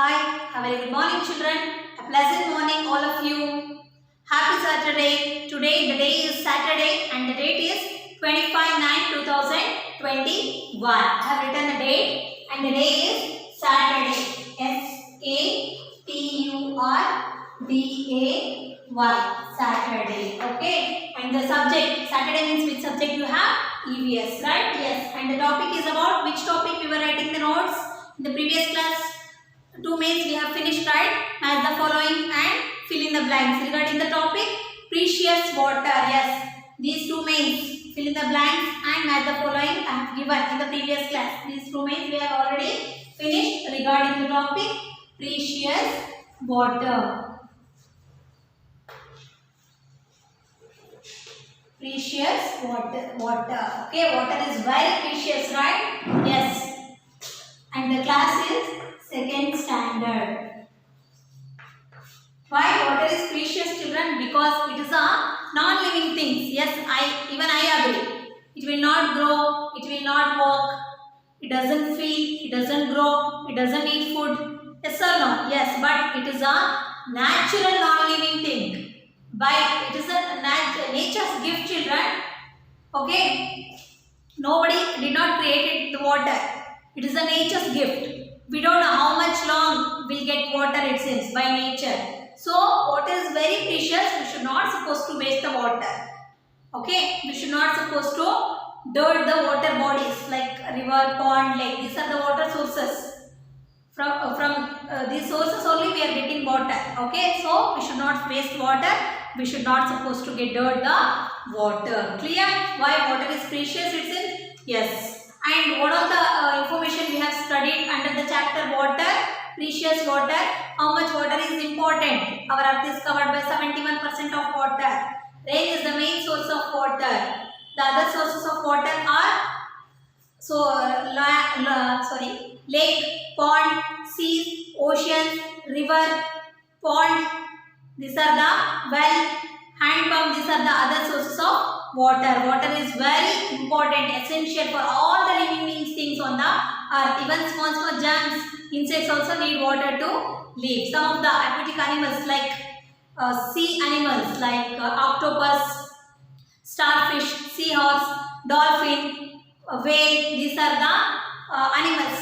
Hi, a very good morning children. A pleasant morning all of you. Happy Saturday. Today the day is Saturday and the date is 25/9/2021. I have written the date and the day is Saturday. Saturday. Saturday. Okay. And the subject, Saturday means which subject you have? EVS, right? Yes. And the topic is about which topic we were writing the notes in the previous class. Two mains we have finished, right? Match the following and fill in the blanks. Regarding the topic, precious water. Yes, these two mains, fill in the blanks and match the following, I have given in the previous class. These two mains we have already finished regarding the topic, precious water. Precious water. Okay, water is very precious, right? Yes. And the class is second standard. Why water is precious, children? Because it is a non-living thing. Yes, even I agree. It will not grow, it will not walk, it doesn't feel, it doesn't grow, it doesn't eat food. Yes or no? Yes, but it is a natural non-living thing. It is a nature's gift, children. Okay? Nobody did not create the water. It is a nature's gift. We don't know how much long we'll get water, it seems, by nature. So, water is very precious. We should not supposed to waste the water. Okay? We should not supposed to dirt the water bodies like river, pond, lake. These are the water sources. From these sources only we are getting water. Okay? So, we should not waste water. We should not supposed to get dirt the water. Clear? Why water is precious, it seems? Yes. And what all the information we have studied under the chapter water, precious water, how much water is important. Our earth is covered by 71% of water. Rain is the main source of water. The other sources of water are lake, pond, seas, oceans, river, pond. These are the well, hand pump. These are the other sources of water. Water is very important, essential for all the living things on the earth. Even small germs, insects also need water to live. Some of the aquatic animals like sea animals like octopus, starfish, seahorse, dolphin, whale. These are the animals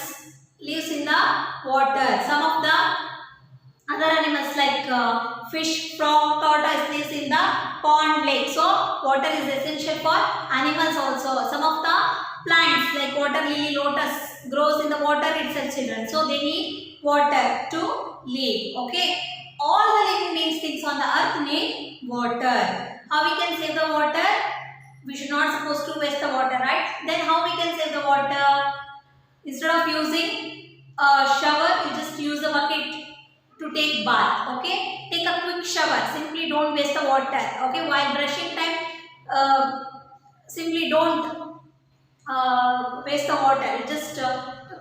lives in the water. Some of the other animals like fish, frog, tortoise lives in the pond, lake. So, water is essential for animals also. Some of the plants like water lily, lotus grows in the water itself, children. So, they need water to live. Okay. All the living beings things on the earth need water. How we can save the water? We should not supposed to waste the water, right? Then how we can save the water? Instead of using a shower, you just use a bucket to take bath. Okay, take a quick shower. Simply don't waste the water. Okay, while brushing time, simply don't waste the water. You just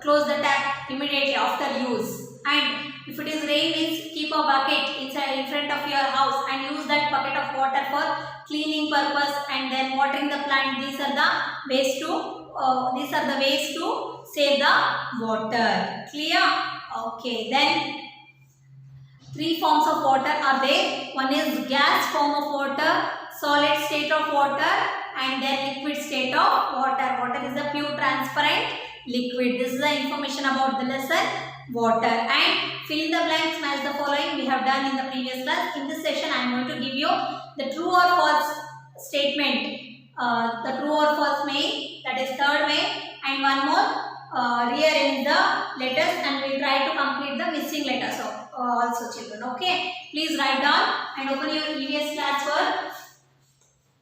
close the tap immediately after use. And if it is rain, means keep a bucket in front of your house and use that bucket of water for cleaning purpose and then watering the plant. These are the ways to save the water. Clear? Okay, then 3 forms of water are there. One is gas form of water, solid state of water, and then liquid state of water. Water is a pure transparent liquid. This is the information about the lesson water. And fill in the blanks, match the following we have done in the previous class. In this session, I am going to give you the true or false statement. The true or false main, that is third main, and one more rearrange the letters, and we will try to complete the missing letters also, children. Okay, please write down and open your EVS class for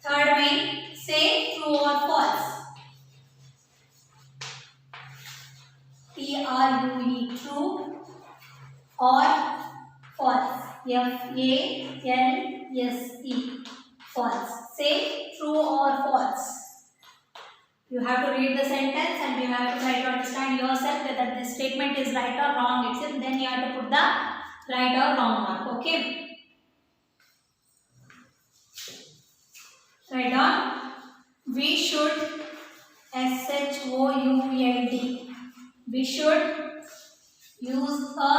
third main. Say true or false. TRUE, true or false. FALSE, false. Say true or false. You have to read the sentence and you have to try to understand yourself whether this statement is right or wrong. Then you have to put the right or wrong mark. Okay. Write down. We should, SHOULD. We should use a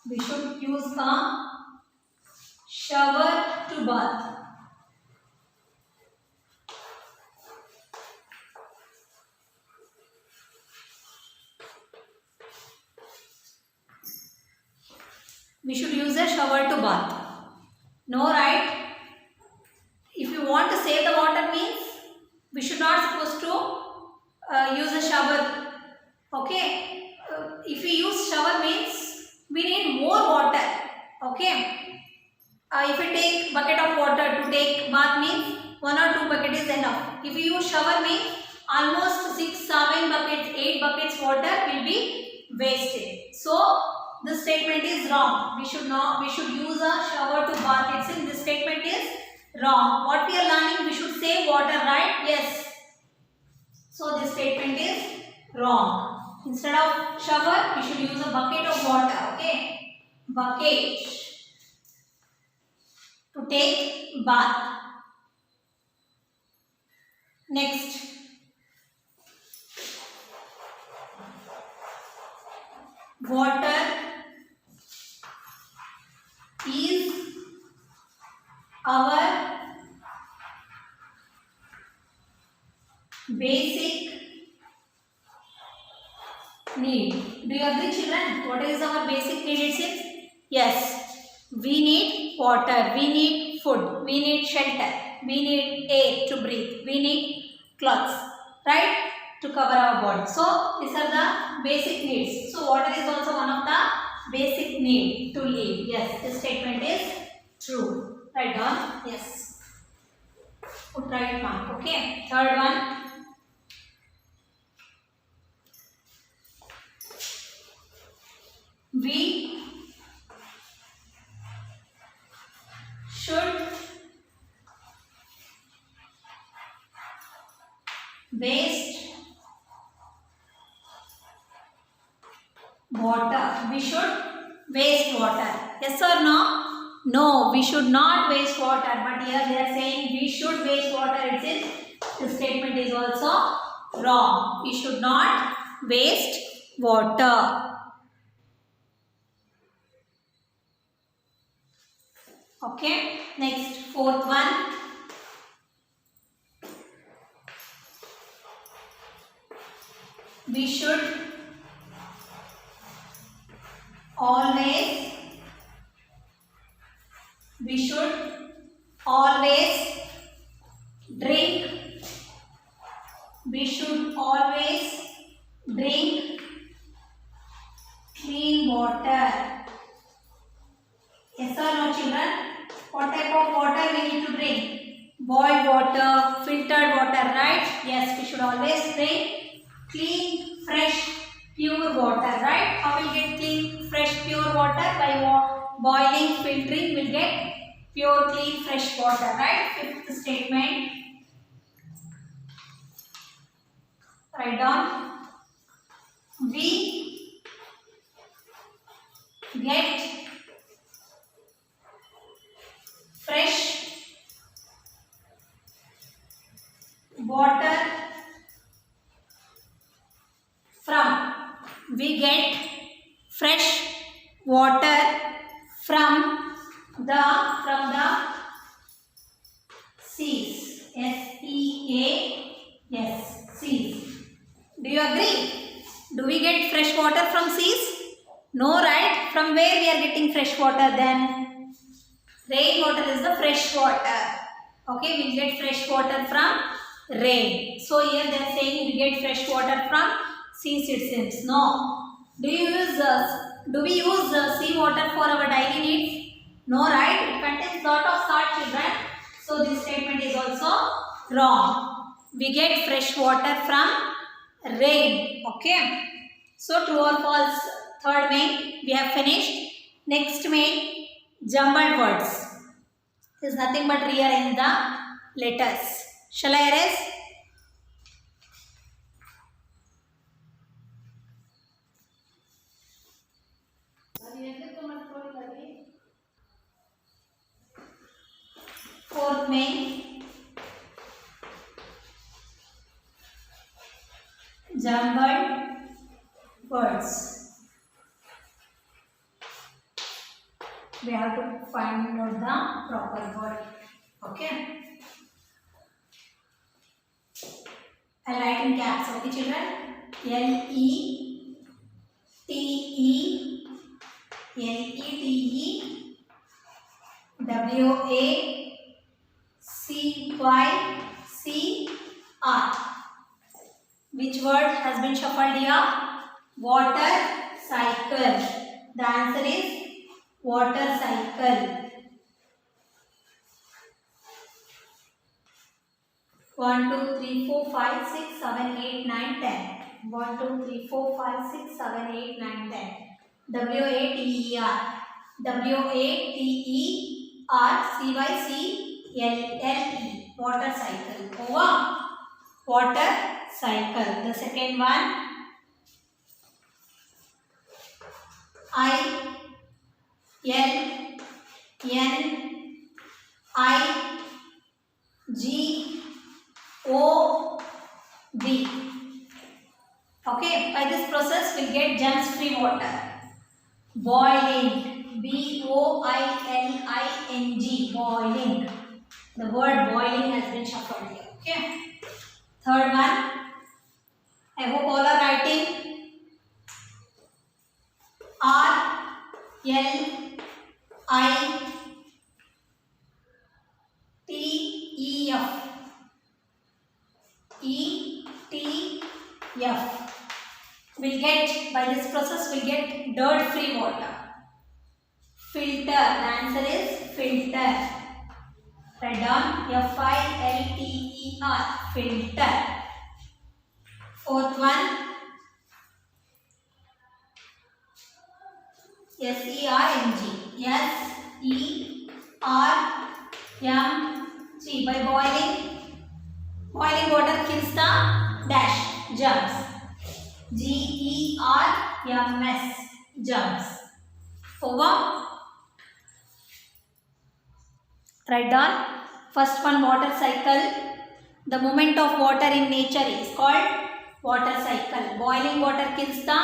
We should use a shower to bath. We should use a shower to bath. No, right? If you want to save the water means we should not supposed to use a shower. Okay. If we use shower means we need more water. Okay. If we take bucket of water to take bath means 1 or 2 bucket is enough. If you use shower means almost 6, 7 buckets, 8 buckets water will be wasted. So this statement is wrong. We should use a shower to bath. It's in this statement is wrong. What we are learning, we should save water, right? Yes. So this statement is wrong. Instead of shower, we should use a bucket of water. Okay. Bucket to take bath. Next. Water is our basic need. Do you agree, children? What is our basic need? It is? Yes. We need water. We need food. We need shelter. We need air to breathe. We need clothes. Right? To cover our body. So, these are the basic needs. So, water is also one of the basic need to live. Yes, this statement is true. Write down. Yes. Put right mark. Okay. Third one. We should waste water. We should waste water. Yes or no? No, we should not waste water. But here they are saying we should waste water. It is, the statement is also wrong. We should not waste water. Okay. Next, fourth one. We should always drink. We should always drink clean water. Yes or no, children? What type of water we need to drink? Boiled water, filtered water, right? Yes, we should always drink clean, fresh, pure water, right? How will get clean, fresh, pure water? By boiling, filtering, we'll get pure, clean, fresh water, right? Fifth statement. Write down. We get fresh water from. We get fresh water from the seas. S-E-A. Yes, seas. Do you agree? Do we get fresh water from seas? No, right? From where we are getting fresh water then? Rainwater is the fresh water. Okay, we get fresh water from rain. So here they are saying we get fresh water from seas, it seems. No. Do we use sea water for our daily needs? No, right? It contains lot of salt, children. So this statement is also wrong. We get fresh water from rain. Okay. So true or false? Third main we have finished. Next main, jumbled words. There is nothing but rearrange the letters. Shall I erase? Fourth main, jumbled words. We have to find out the proper word. Okay. I'll write in caps. Okay, children. LETECYCR. Which word has been shuffled here? Water cycle. The answer is water cycle. 1, 2, 3, 4, 5, 6, 7, 8, 9, 10. 1, 2, 3, 4, 5, 6, 7, 8, 9, 10. WATER. WATERCYCLLE. Water cycle. Over. Water cycle. The second one. ILNIGOB. Okay, by this process we'll get germs free water. Boiling. BOILING. Boiling. The word boiling has been shuffled here. Okay. Third one. I hope all are writing. RLITEF. We'll get, by this process we'll get dirt free water. Filter. The answer is filter. Write down FILTER. Filter. Fourth one. SERMG. SERMG. By boiling. Boiling water kills the dash germs. GERMS. Germs. Over. Write down. First one, water cycle. The movement of water in nature is called water cycle. Boiling water kills the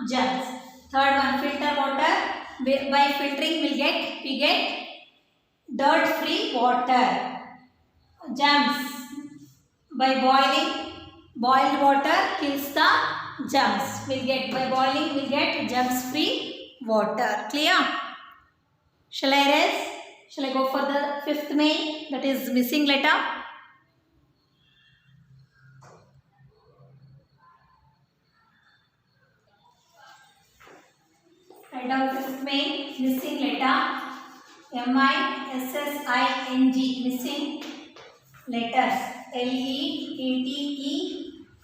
germs. Third one, filter water. By filtering we get dirt free water. Germs. By boiling, boiled water kills the germs. By boiling we'll get germs free water. Clear? Shall I erase? Shall I go for the fifth main, that is missing letter? Write down fifth main, missing letter. MISSING. Missing letters.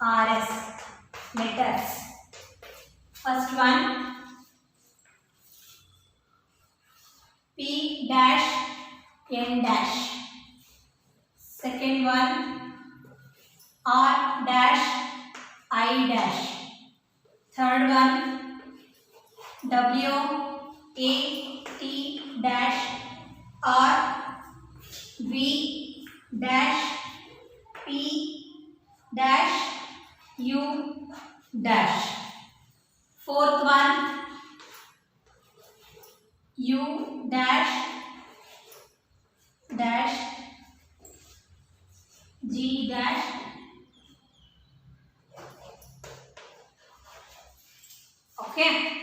LETTERS. Letters. First one. P dash N dash. Second one. R dash I dash. Third one. WAT dash R V dash P dash U dash. Fourth one. U dash dash G dash okay.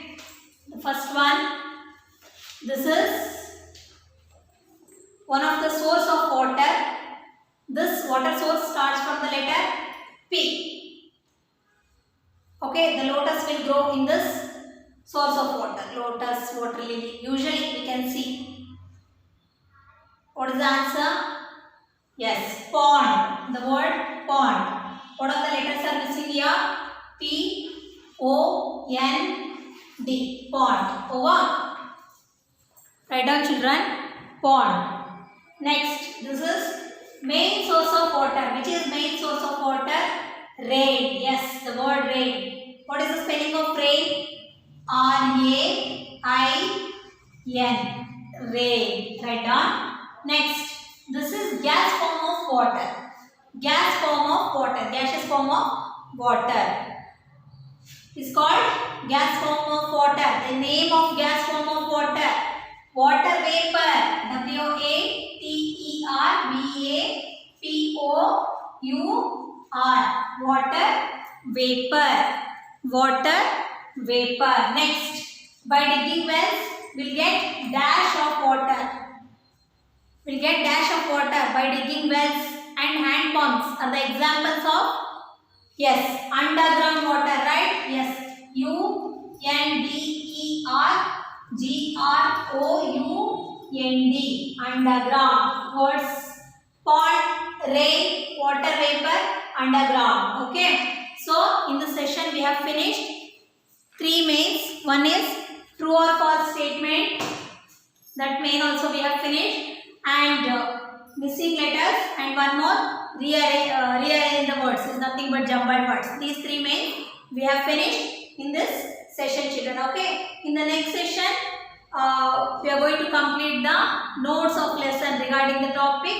The first one, this is one of the source of water. This water source starts from the letter P. Okay, the lotus will grow in this source of water. Lotus, water lily. Usually we can see. What is the answer? Yes, pond. The word pond. What are the letters are missing here? P, O, N, D. Pond. Over. Write down, children. Pond. Next, this is main source of water. Which is main source of water? Rain. Yes, the word rain. What is the spelling of rain? R-A-I-N. Rain. Write down. Next, this is gas form of water. Gas form of water. Gaseous form of water. Is called gas form of water. The name of gas form of water. Water vapor. W-A-T-E-R-V-A-P-O-U-R. Water vapor. Water vapor. Next, by digging wells, we'll get dash of water. We'll get dash of water by digging wells, and hand pumps are the examples of, yes, underground water, right? Yes, U-N-D-E-R-G-R-O-U-N-D, underground. Words, pond, rain, water vapor, underground. Okay, so in this session we have finished 3 mains. One is true or false statement, that main also we have finished, and missing letters, and one more rearrange the words, is nothing but jumbled words. These 3 mains we have finished in this session, children. Okay, in the next session we are going to complete the notes of lesson regarding the topic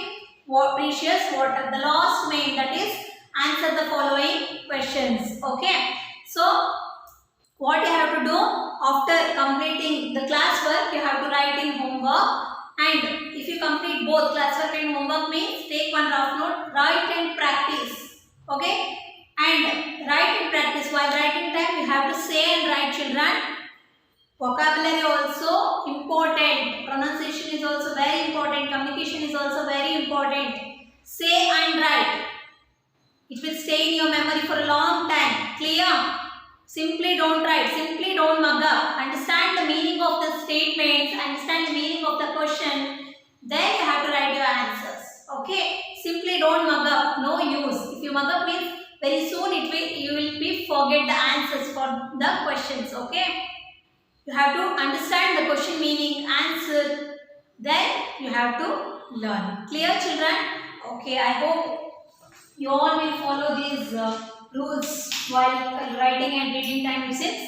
precious water. The last main, that is answer the following questions. Okay, so what you have to do after completing the classwork, you have to write in homework, and if you complete both classwork and homework, means take one rough note, write and practice. Okay, and write and practice. While writing time you have to say and write, children. Vocabulary also important, pronunciation is also very important, communication is also very important. Say and write, it will stay in your memory for a long time. Clear? Simply don't write, simply don't mug up. Understand the meaning of the statements, understand the meaning of the question, then you have to write your answers. Okay, simply don't mug up, no use. If you mug up, means very soon you will be forget the answers for the questions. Okay, you have to understand the question meaning, answer, then you have to learn. Clear, children? Okay, I hope you all will follow these rules while writing and reading time since,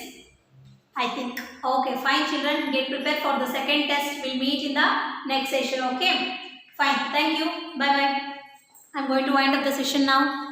I think. Okay, fine, children. Get prepared for the second test. We'll meet in the next session. Okay, fine. Thank you. Bye bye. I'm going to wind up the session now.